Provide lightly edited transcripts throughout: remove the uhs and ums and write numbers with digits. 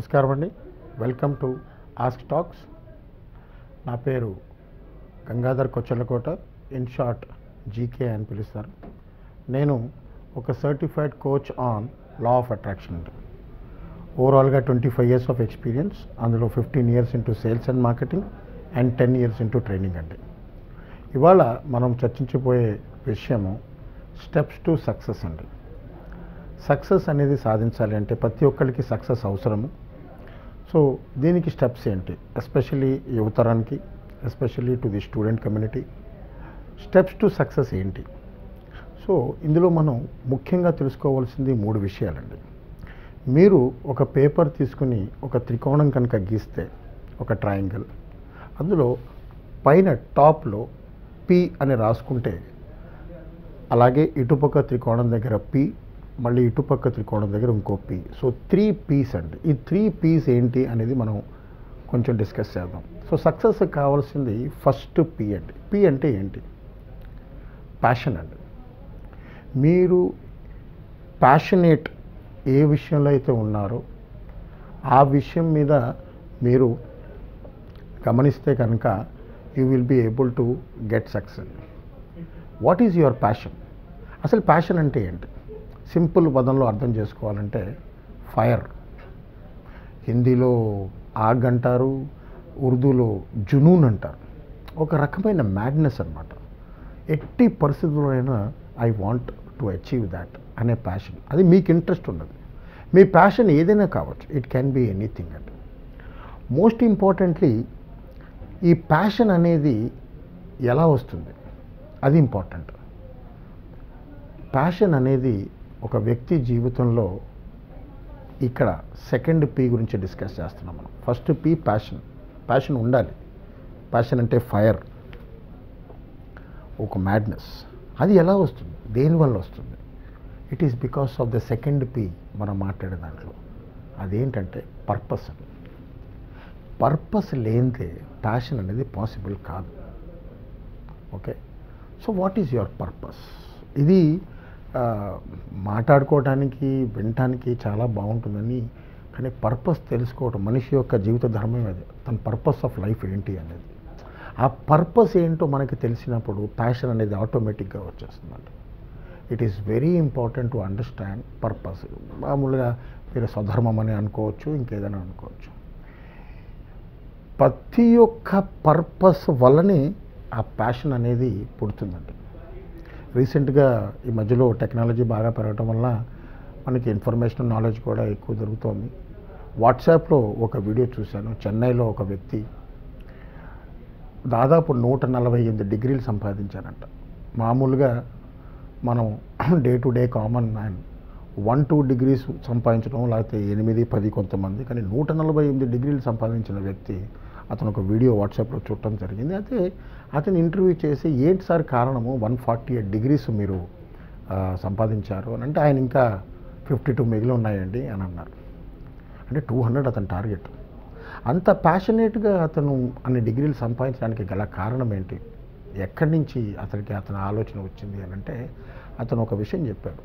నమస్కారం అండి. Welcome to ask talks. నా పేరు గంగాధర్ కొచ్చలకోట, ఇన్ షార్ట్ జీకే అని పిలుస్తారు. నేను ఒక certified coach on law of attraction అండి. ఓవరాల్గా 25 years ఆఫ్ ఎక్స్పీరియన్స్, అందులో 15 years into sales and marketing and 10 years into training అండి. ఇవాళ మనం చర్చించబోయే విషయము స్టెప్స్ టు సక్సెస్ అండి. సక్సెస్ అనేది సాధించాలి అంటే ప్రతి ఒక్కరికి సక్సెస్ అవసరము. సో దీనికి స్టెప్స్ ఏంటి, ఎస్పెషల్లీ యువతరానికి, especially to the student community, steps to success ఏంటి? సో ఇందులో మనం ముఖ్యంగా తెలుసుకోవాల్సింది 3 విషయాలండి. మీరు ఒక పేపర్ తీసుకుని ఒక త్రికోణం కనుక గీస్తే, ఒక ట్రయాంగిల్, అందులో పైన టాప్లో పి అని రాసుకుంటే, అలాగే ఇటుపక్క త్రికోణం దగ్గర పి, మళ్ళీ ఇటుపక్క త్రికోణం దగ్గర ఇంకో పి. సో 3 P's అండి. ఈ 3 P's ఏంటి అనేది మనం కొంచెం డిస్కస్ చేద్దాం. సో సక్సెస్ కావాల్సింది ఫస్ట్ పి అండి. పి అంటే ఏంటి? ప్యాషన్ అండి. మీరు ప్యాషనేట్ ఏ విషయంలో అయితే ఉన్నారో ఆ విషయం మీద మీరు గమనిస్తే కనుక you will be able to get success. What is your passion? అసలు ప్యాషన్ అంటే ఏంటి? సింపుల్ పదంలో అర్థం చేసుకోవాలంటే ఫైర్. హిందీలో ఆగ్ అంటారు, ఉర్దూలో జునూన్ అంటారు. ఒక రకమైన మ్యాడ్నెస్ అనమాట. ఎట్టి పరిస్థితుల్లోనైనా I want to achieve that అనే ప్యాషన్. అది మీకు ఇంట్రెస్ట్ ఉన్నది. మీ ప్యాషన్ ఏదైనా కావచ్చు, ఇట్ క్యాన్ బి ఎనీథింగ్ అండి. మోస్ట్ ఇంపార్టెంట్లీ ఈ ప్యాషన్ అనేది ఎలా వస్తుంది, అది ఇంపార్టెంట్. ప్యాషన్ అనేది ఒక వ్యక్తి జీవితంలో, ఇక్కడ సెకండ్ పి గురించి డిస్కస్ చేస్తున్నాం మనం. First P passion. ప్యాషన్ ఉండాలి. ప్యాషన్ అంటే ఫైర్, ఒక మ్యాడ్నెస్. అది ఎలా వస్తుంది, దేనివల్ల వస్తుంది? It is because of the second P మనం మాట్లాడే దాంట్లో. అదేంటంటే పర్పస్. పర్పస్ లేనిదే ప్యాషన్ అనేది పాసిబుల్ కాదు. Okay, so what is your purpose? ఇది మాట్లాడుకోవడానికి, వినటానికి చాలా బాగుంటుందని, కానీ పర్పస్ తెలుసుకోవడం, మనిషి యొక్క జీవిత ధర్మం అది. తన పర్పస్ ఆఫ్ లైఫ్ ఏంటి అనేది, ఆ పర్పస్ ఏంటో మనకి తెలిసినప్పుడు ప్యాషన్ అనేది ఆటోమేటిక్గా వచ్చేస్తుందండి. It is very important to understand purpose. మామూలుగా మీరు స్వధర్మం అని అనుకోవచ్చు, ఇంకేదైనా అనుకోవచ్చు. ప్రతి ఒక్క పర్పస్ వల్లనే ఆ ప్యాషన్ అనేది పుడుతుందండి. రీసెంట్గా ఈ మధ్యలో టెక్నాలజీ బాగా పెరగటం వల్ల మనకి ఇన్ఫర్మేషన్, నాలెడ్జ్ కూడా ఎక్కువ దొరుకుతోంది. వాట్సాప్లో ఒక వీడియో చూశాను. చెన్నైలో ఒక వ్యక్తి దాదాపు 148 డిగ్రీలు సంపాదించారంట. మామూలుగా మనం day to day common man 1-2 degrees సంపాదించడం, లేకపోతే 8-10 కొంతమంది, కానీ 148 డిగ్రీలు సంపాదించిన వ్యక్తి, అతను ఒక వీడియో వాట్సాప్లో చూడటం జరిగింది. అయితే అతను ఇంటర్వ్యూ చేసి, ఏంటి సార్ కారణము 148 degrees మీరు సంపాదించారు అని అంటే, ఆయన ఇంకా 52 మిగిలి ఉన్నాయండి అని అన్నారు. అంటే 200 అతని టార్గెట్. అంత ప్యాషనేట్గా అతను అన్ని డిగ్రీలు సంపాదించడానికి గల కారణం ఏంటి? ఎక్కడి నుంచి అతని ఆలోచన వచ్చింది అని అంటే, అతను ఒక విషయం చెప్పాడు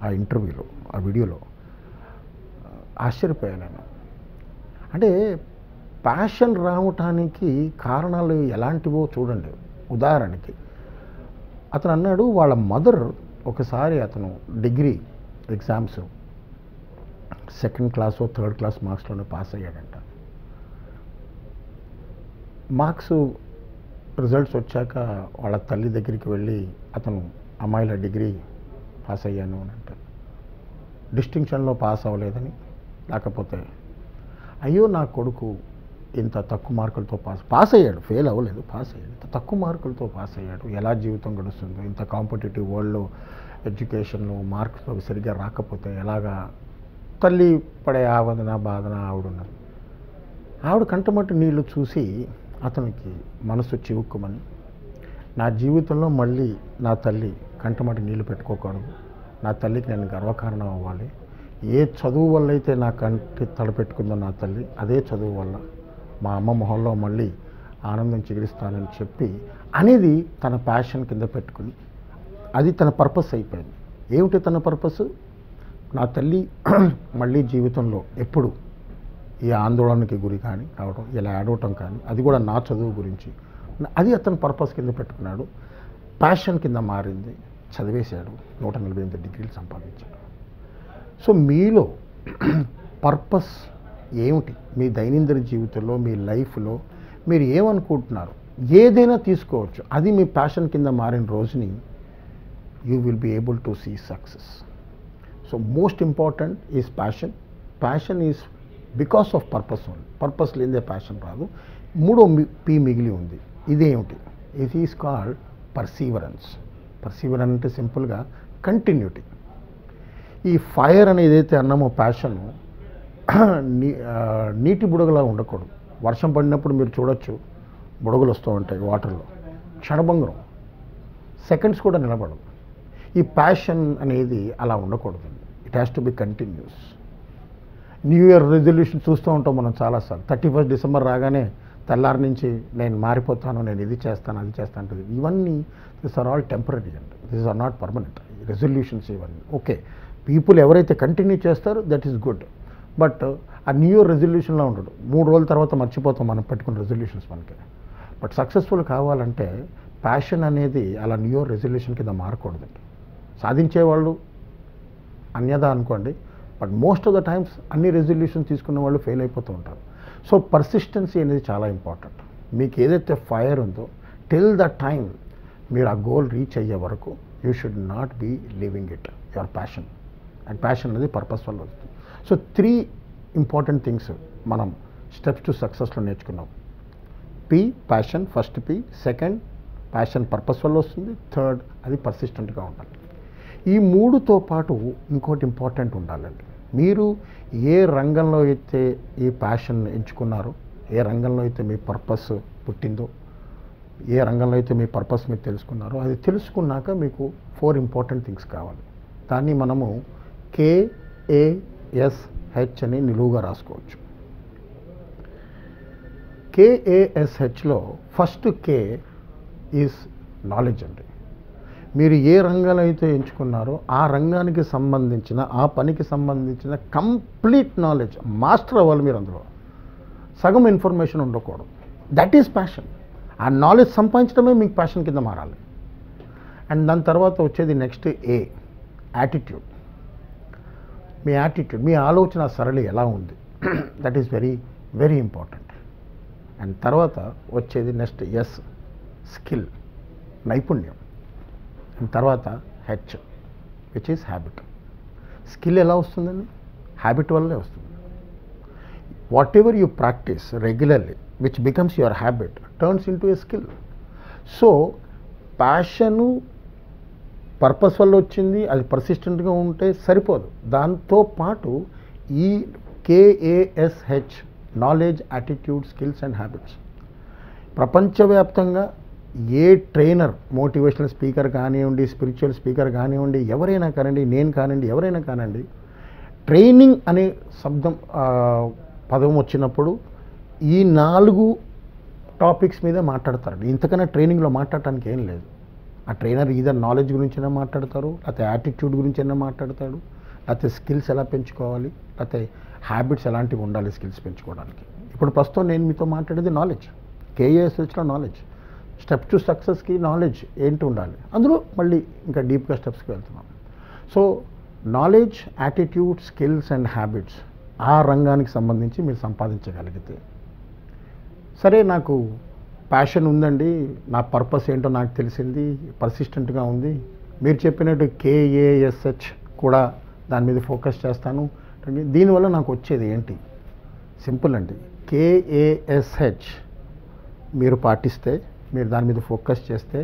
ఆ ఇంటర్వ్యూలో, ఆ వీడియోలో. ఆశ్చర్యపోయాను నేను. అంటే ప్యాషన్ రావటానికి కారణాలు ఎలాంటివో చూడండి. ఉదాహరణకి అతను అన్నాడు, వాళ్ళ మదర్ ఒకసారి అతను degree exams 2nd class, 3rd class మార్క్స్లోనే పాస్ అయ్యాడంట. మార్క్స్ రిజల్ట్స్ వచ్చాక వాళ్ళ తల్లి దగ్గరికి వెళ్ళి, అతను అమ్మాయిల డిగ్రీ పాస్ అయ్యాను అని అంటే, డిస్టింక్షన్లో పాస్ అవ్వలేదని, లేకపోతే అయ్యో నా కొడుకు ఇంత తక్కువ మార్కులతో పాస్ అయ్యాడు, ఫెయిల్ అవ్వలేదు, పాస్ అయ్యాడు, ఇంత తక్కువ మార్కులతో పాస్ అయ్యాడు, ఎలా జీవితం గడుస్తుందో, ఇంత కాంపిటేటివ్ వరల్డ్లో ఎడ్యుకేషన్లో మార్క్స్ సరిగ్గా రాకపోతే ఎలాగా, తల్లి పడే ఆవేదన, బాధన ఆవిడున్నది. ఆవిడ కంటమట్టు నీళ్లు చూసి అతనికి మనసు చివుక్కుమని, నా జీవితంలో మళ్ళీ నా తల్లి కంటమట్టు నీళ్లు పెట్టుకోకూడదు, నా తల్లికి నేను గర్వకారణం అవ్వాలి, ఏ చదువు వల్ల అయితే నా కంటి తడపెట్టుకుందో నా తల్లి, అదే చదువు వల్ల మా అమ్మ మొహంలో మళ్ళీ ఆనందం చిగురిస్తానని చెప్పి అనేది తన ప్యాషన్ కింద పెట్టుకుని, అది తన పర్పస్ అయిపోయింది. ఏమిటి తన పర్పస్? నా తల్లి మళ్ళీ జీవితంలో ఎప్పుడు ఈ ఆందోళనకి గురి కానీ కావడం, ఇలా ఏడవటం కానీ, అది కూడా నా చదువు గురించి, అది అతను పర్పస్ కింద పెట్టుకున్నాడు. ప్యాషన్ కింద మారింది, చదివేశాడు, 148 డిగ్రీలు సంపాదించాడు. సో మీలో పర్పస్ ఏమిటి? మీ దైనందిన జీవితంలో, మీ లైఫ్లో మీరు ఏమనుకుంటున్నారు? ఏదైనా తీసుకోవచ్చు. అది మీ ప్యాషన్ కింద మారిన రోజుని you will be able to see success. So most important is passion. Passion is because of purpose only. Purpose లేదే ప్యాషన్ రాదు. మూడో పి మిగిలి ఉంది. ఇదేమిటి? It is called perseverance. Perseverance అంటే సింపుల్గా కంటిన్యూటీ. ఈ ఫైర్ అని ఏదైతే అన్నామో ప్యాషన్ నీటి బుడగలా ఉండకూడదు. వర్షం పడినప్పుడు మీరు చూడొచ్చు, బుడగలు వస్తూ ఉంటాయి వాటర్లో, క్షణభంగురం, సెకండ్స్ కూడా నిలబడదు. ఈ ప్యాషన్ అనేది అలా ఉండకూడదు. It has to be continuous. New year resolution చూస్తూ ఉంటాం మనం చాలాసార్లు. 31 డిసెంబర్ రాగానే తెల్లారి నుంచి నేను మారిపోతాను, నేను ఇది చేస్తాను, అది చేస్తాను అంటుంది. ఇవన్నీ దిస్ ఆర్ ఆల్ టెంపరీ అండి. This are not permanent resolutions. ఇవన్నీ ఓకే, పీపుల్ ఎవరైతే కంటిన్యూ చేస్తారో దట్ ఈస్ గుడ్. బట్ ఆ న్యూ ఇయర్ రెజల్యూషన్లో ఉండడు. 3 రోజుల తర్వాత మర్చిపోతాం మనం పెట్టుకున్న రెజల్యూషన్స్ మనకి. బట్ సక్సెస్ఫుల్ కావాలంటే ప్యాషన్ అనేది అలా న్యూ ఇయర్ రెజల్యూషన్ కింద మారకూడదండి. సాధించేవాళ్ళు అన్యదా అనుకోండి, but most of the times అన్ని రెజల్యూషన్ తీసుకున్న వాళ్ళు ఫెయిల్ అయిపోతూ ఉంటారు. సో పర్సిస్టెన్సీ అనేది చాలా ఇంపార్టెంట్. మీకు ఏదైతే ఫైర్ ఉందో టిల్ ద టైమ్ మీరు ఆ గోల్ రీచ్ అయ్యే వరకు you should not be living it, your passion. And passion అనేది పర్పస్ వల్ల వస్తుంది. సో 3 ఇంపార్టెంట్ థింగ్స్ మనం స్టెప్స్ టు సక్సెస్లో నేర్చుకున్నాం. P passion, first P. Second passion purpose వల్ల వస్తుంది. థర్డ్ అది పర్సిస్టెంట్గా ఉండాలి. ఈ 3తో పాటు ఇంకోటి ఇంపార్టెంట్ ఉండాలండి. మీరు ఏ రంగంలో అయితే ఈ ప్యాషన్ ఎంచుకున్నారో, ఏ రంగంలో అయితే మీ పర్పస్ పుట్టిందో, ఏ రంగంలో అయితే మీ పర్పస్ మీరు తెలుసుకున్నారో, అది తెలుసుకున్నాక మీకు 4 ఇంపార్టెంట్ థింగ్స్ కావాలి. దాన్ని మనము KASH అని నిలువుగా రాసుకోవచ్చు. KASHలో ఫస్ట్ K ఈజ్ నాలెడ్జ్ అండి. మీరు ఏ రంగంలో అయితే ఎంచుకున్నారో ఆ రంగానికి సంబంధించిన, ఆ పనికి సంబంధించిన కంప్లీట్ నాలెడ్జ్, మాస్టర్ అవ్వాలి మీరు. అందులో సగం ఇన్ఫర్మేషన్ ఉండకూడదు. That is passion. ఆ నాలెడ్జ్ సంపాదించడమే మీకు ప్యాషన్ కింద మారాలి. అండ్ దాని తర్వాత వచ్చేది నెక్స్ట్ A, యాటిట్యూడ్. మీ యాటిట్యూడ్, మీ ఆలోచన సరళి ఎలా ఉంది, that is very very important. And తర్వాత వచ్చేది నెక్స్ట్ S, స్కిల్, నైపుణ్యం. అండ్ తర్వాత H, which is habit. Skill ఎలా వస్తుందండి? హ్యాబిట్ వల్లే వస్తుంది. Whatever you practise regularly which becomes your habit turns into a skill. So passion purpose వల్ల వచ్చింది, అది పర్సిస్టెంట్గా ఉంటే సరిపోదు. దాంతోపాటు ఈ KASH knowledge, attitude, skills and habits. ప్రపంచవ్యాప్తంగా ఏ ట్రైనర్, మోటివేషనల్ స్పీకర్ కానివ్వండి, స్పిరిచువల్ స్పీకర్ కానివ్వండి, ఎవరైనా కానివ్వండి, నేను కానివ్వండి, ఎవరైనా కానివ్వండి, ట్రైనింగ్ అనే పదం వచ్చినప్పుడు ఈ 4 టాపిక్స్ మీద మాట్లాడతారండి. ఇంతకన్నా ట్రైనింగ్లో మాట్లాడటానికి ఏం లేదు. ఆ ట్రైనర్ ఈధర్ నాలెడ్జ్ గురించైనా మాట్లాడతారు, లేకపోతే యాటిట్యూడ్ గురించైనా మాట్లాడతాడు, లేకపోతే స్కిల్స్ ఎలా పెంచుకోవాలి, లేకపోతే హ్యాబిట్స్ ఎలాంటివి ఉండాలి స్కిల్స్ పెంచుకోవడానికి. ఇప్పుడు ప్రస్తుతం నేను మీతో మాట్లాడేది నాలెడ్జ్. KASHలో నాలెడ్జ్. స్టెప్ టు సక్సెస్కి నాలెడ్జ్ ఏంటి ఉండాలి, అందులో మళ్ళీ ఇంకా డీప్గా స్టెప్స్కి వెళ్తున్నాం. So knowledge, attitude, skills and habits ఆ రంగానికి సంబంధించి మీరు సంపాదించగలిగితే, సరే నాకు ప్యాషన్ ఉందండి, నా పర్పస్ ఏంటో నాకు తెలిసింది, పర్సిస్టెంట్గా ఉంది, మీరు చెప్పినట్టు KASH కూడా దాని మీద ఫోకస్ చేస్తాను, దీనివల్ల నాకు వచ్చేది ఏంటి? సింపుల్ అండి. KASH మీరు పాటిస్తే, మీరు దాని మీద ఫోకస్ చేస్తే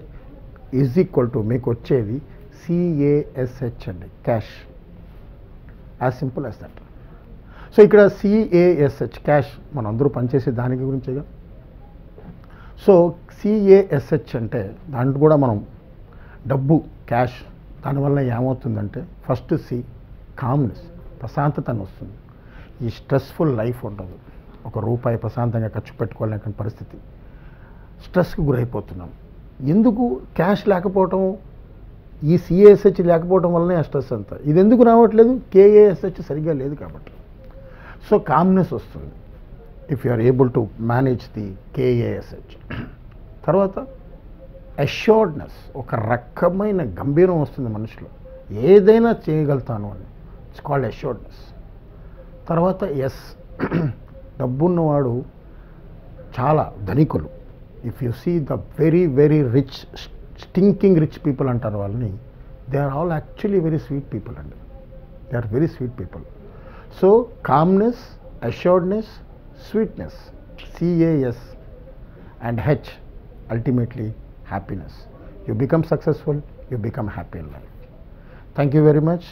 ఈజ్ ఈక్వల్ టు మీకు వచ్చేది CASH అండి, cash. As simple as that. So ఇక్కడ CASH క్యాష్ మనం అందరూ పనిచేసే దానికి గురించేగా. సో CASH అంటే దాంట్లో కూడా మనం డబ్బు, క్యాష్, దానివల్ల ఏమవుతుందంటే ఫస్ట్ C, కామ్నెస్, ప్రశాంతతను వస్తుంది. ఈ స్ట్రెస్ఫుల్ లైఫ్ ఉండదు. ఒక రూపాయి ప్రశాంతంగా ఖర్చు పెట్టుకోలేని పరిస్థితి. స్ట్రెస్కి గురైపోతున్నాం. ఎందుకు? క్యాష్ లేకపోవటం, ఈ CASH లేకపోవడం వల్లనే ఆ స్ట్రెస్ అంతా. ఇది ఎందుకు రావట్లేదు? KASH సరిగ్గా లేదు కాబట్టి. సో కామ్నెస్ వస్తుంది. If you are able to manage the K A S H. తర్వాత అష్యూర్డ్నెస్, ఒక రకమైన గంభీరం వస్తుంది మనిషిలో, ఏదైనా చేయగలుగుతాను అని. It's called assuredness. తర్వాత ఎస్, డబ్బున్నవాడు చాలా ధనికులు. If you see the very very rich, stinking rich people అంటారు వాళ్ళని, they are all actually very sweet people అండి. They are very sweet people. So calmness, assuredness, sweetness, CAS and H, ultimately happiness. You become successful, you become happy in life. Thank you very much.